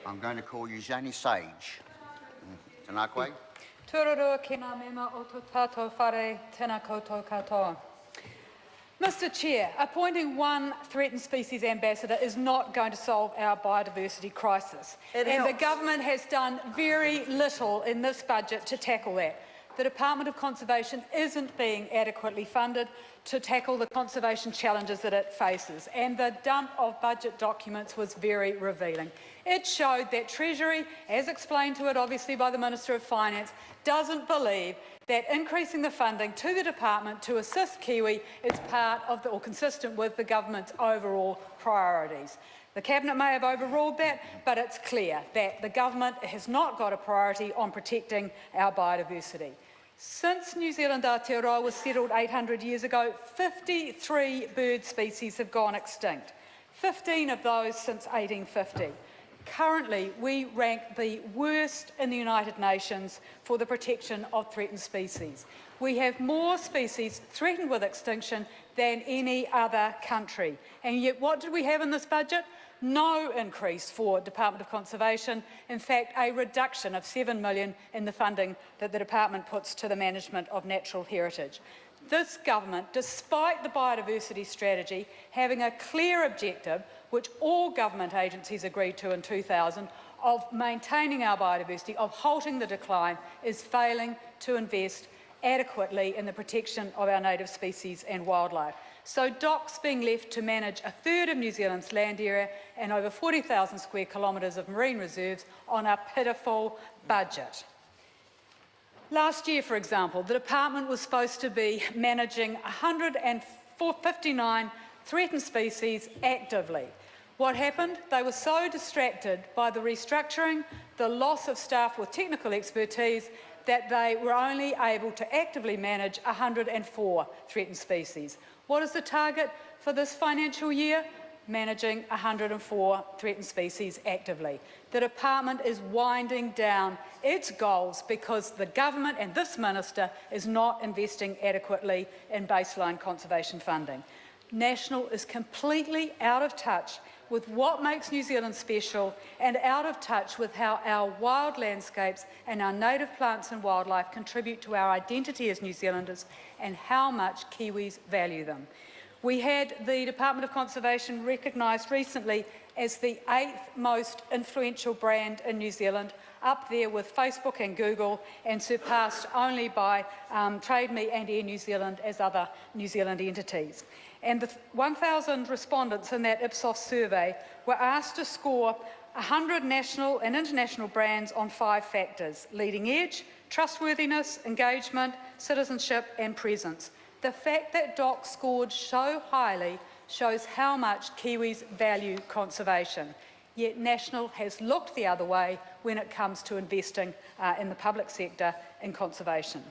I'm going to call you Zanny Sage. Tēnā koe. Tūrorua ki ngā mema o tō tātou whare, tēnā koutou katoa. Mr Chair, appointing one threatened species ambassador is not going to solve our biodiversity crisis. The government has done very little in this budget to tackle that. The Department of Conservation isn't being adequately funded to tackle the conservation challenges that it faces, and the dump of budget documents was very revealing. It showed that Treasury, as explained to it obviously by the Minister of Finance, doesn't believe that increasing the funding to the department to assist Kiwi is part of or consistent with the government's overall priorities. The Cabinet may have overruled that, but it's clear that the government has not got a priority on protecting our biodiversity. Since New Zealand Aotearoa was settled 800 years ago, 53 bird species have gone extinct, 15 of those since 1850. Currently, we rank the worst in the United Nations for the protection of threatened species. We have more species threatened with extinction than any other country. And yet, what did we have in this budget? No increase for Department of Conservation. In fact, a reduction of $7 million in the funding that the department puts to the management of natural heritage. This government, despite the biodiversity strategy having a clear objective, which all government agencies agreed to in 2000, of maintaining our biodiversity, of halting the decline, is failing to invest adequately in the protection of our native species and wildlife. So DOC's being left to manage a third of New Zealand's land area and over 40,000 square kilometres of marine reserves on a pitiful budget. Last year, for example, the department was supposed to be managing 159 threatened species actively. What happened? They were so distracted by the restructuring, the loss of staff with technical expertise, that they were only able to actively manage 104 threatened species. What is the target for this financial year? Managing 104 threatened species actively. The department is winding down its goals because the government and this minister is not investing adequately in baseline conservation funding. National is completely out of touch with what makes New Zealand special and out of touch with how our wild landscapes and our native plants and wildlife contribute to our identity as New Zealanders and how much Kiwis value them. We had the Department of Conservation recognised recently as the 8th most influential brand in New Zealand, up there with Facebook and Google, and surpassed only by Trade Me and Air New Zealand as other New Zealand entities. And the 1,000 respondents in that Ipsos survey were asked to score 100 national and international brands on 5 factors: leading edge, trustworthiness, engagement, citizenship and presence. The fact that DOC scored so highly shows how much Kiwis value conservation. Yet National has looked the other way when it comes to investing in the public sector in conservation.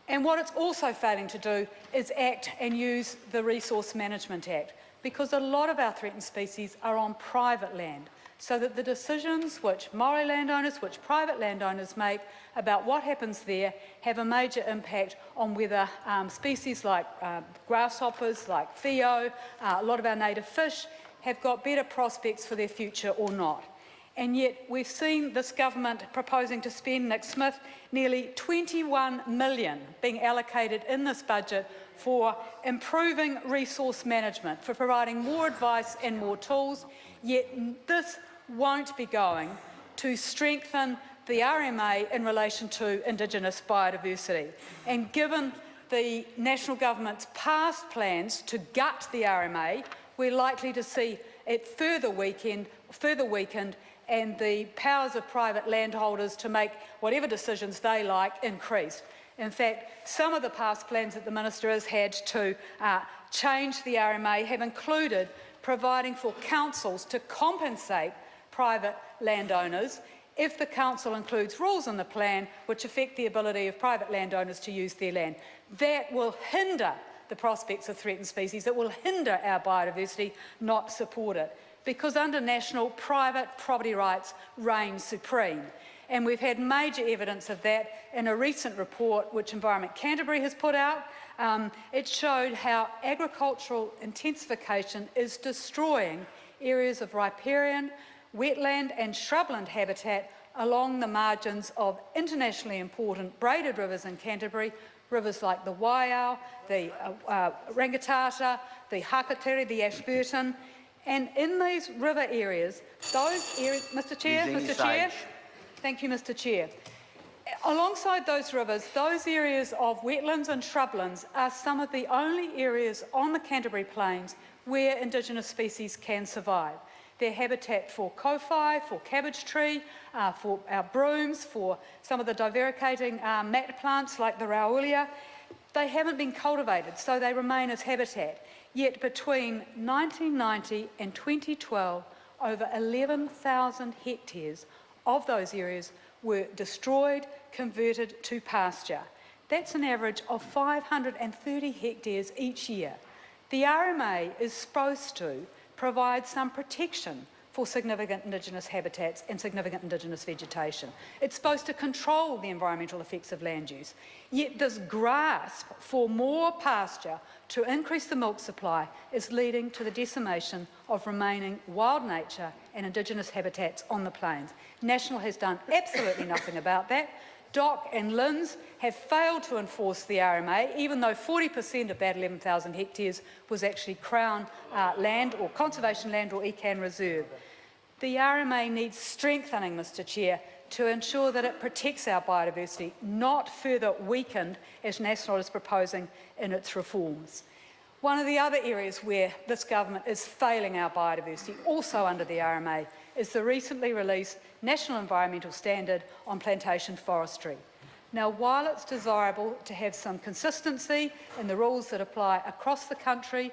And what it's also failing to do is act and use the Resource Management Act, because a lot of our threatened species are on private land, so that the decisions which Māori landowners, which private landowners make about what happens there have a major impact on whether species like grasshoppers, like whio, a lot of our native fish, have got better prospects for their future or not. And yet we've seen this government proposing to spend, Nick Smith, nearly $21 million being allocated in this budget for improving resource management, for providing more advice and more tools, yet this won't be going to strengthen the RMA in relation to Indigenous biodiversity. And given the national government's past plans to gut the RMA, we're likely to see it further weakened and the powers of private landholders to make whatever decisions they like increased. In fact, some of the past plans that the Minister has had to change the RMA have included providing for councils to compensate private landowners if the council includes rules in the plan which affect the ability of private landowners to use their land. That will hinder the prospects of threatened species. It will hinder our biodiversity, not support it. Because under National, private property rights reign supreme. And we've had major evidence of that in a recent report which Environment Canterbury has put out. It showed how agricultural intensification is destroying areas of riparian, wetland and shrubland habitat along the margins of internationally important braided rivers in Canterbury, rivers like the Waiau, the Rangitata, the Hakatiri, the Ashburton. And in these river areas, those areas, Mr Chair, thank you, Mr Chair. Alongside those rivers, those areas of wetlands and shrublands are some of the only areas on the Canterbury Plains where Indigenous species can survive. They're habitat for kowhai, for cabbage tree, for our brooms, for some of the divaricating mat plants like the raulia. They haven't been cultivated, so they remain as habitat. Yet between 1990 and 2012, over 11,000 hectares of those areas were destroyed, converted to pasture. That's an average of 530 hectares each year. The RMA is supposed to provide some protection for significant Indigenous habitats and significant Indigenous vegetation. It's supposed to control the environmental effects of land use. Yet this grasp for more pasture to increase the milk supply is leading to the decimation of remaining wild nature and Indigenous habitats on the plains. National has done absolutely nothing about that. DOC and LINZ have failed to enforce the RMA, even though 40% of that 11,000 hectares was actually Crown land or conservation land or ECAN reserve. The RMA needs strengthening, Mr Chair, to ensure that it protects our biodiversity, not further weakened as National is proposing in its reforms. One of the other areas where this government is failing our biodiversity, also under the RMA, is the recently released National Environmental Standard on plantation forestry. Now, while it's desirable to have some consistency in the rules that apply across the country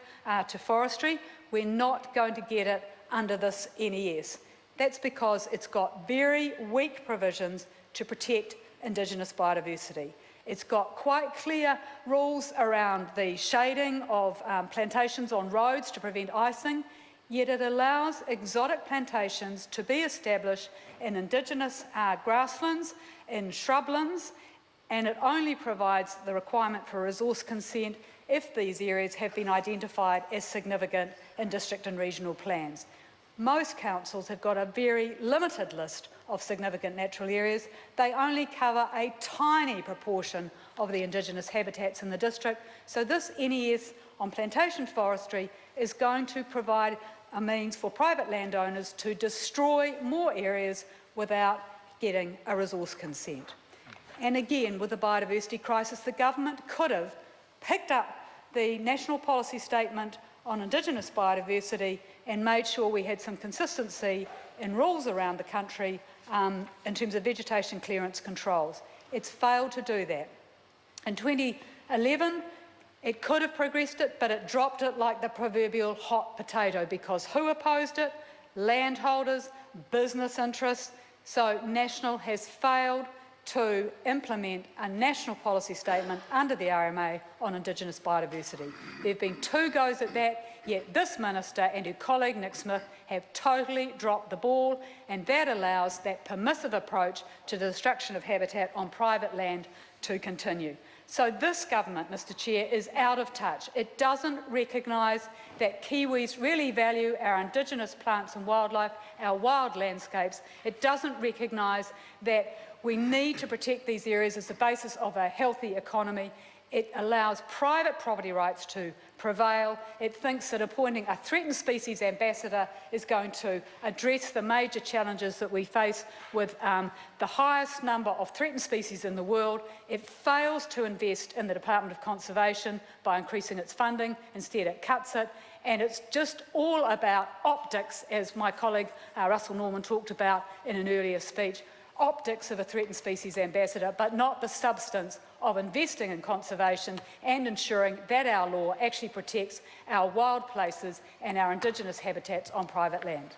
to forestry, we're not going to get it under this NES. That's because it's got very weak provisions to protect Indigenous biodiversity. It's got quite clear rules around the shading of plantations on roads to prevent icing, yet it allows exotic plantations to be established in Indigenous grasslands, in shrublands, and it only provides the requirement for resource consent if these areas have been identified as significant in district and regional plans. Most councils have got a very limited list of significant natural areas. They only cover a tiny proportion of the Indigenous habitats in the district. So this NES on plantation forestry is going to provide a means for private landowners to destroy more areas without getting a resource consent. And again, with the biodiversity crisis, the government could have picked up the National Policy Statement on Indigenous biodiversity and made sure we had some consistency in rules around the country in terms of vegetation clearance controls. It's failed to do that. In 2011, it could have progressed it, but it dropped it like the proverbial hot potato because who opposed it? Landholders, business interests. So National has failed to implement a national policy statement under the RMA on Indigenous biodiversity. There have been 2 goes at that, yet this minister and her colleague Nick Smith have totally dropped the ball, and that allows that permissive approach to the destruction of habitat on private land to continue. So this government, Mr Chair, is out of touch. It doesn't recognise that Kiwis really value our Indigenous plants and wildlife, our wild landscapes. It doesn't recognise that we need to protect these areas as the basis of a healthy economy. It allows private property rights to prevail. It thinks that appointing a threatened species ambassador is going to address the major challenges that we face with the highest number of threatened species in the world. It fails to invest in the Department of Conservation by increasing its funding. Instead, it cuts it. And it's just all about optics, as my colleague Russell Norman talked about in an earlier speech. Optics of a threatened species ambassador, but not the substance of investing in conservation and ensuring that our law actually protects our wild places and our Indigenous habitats on private land.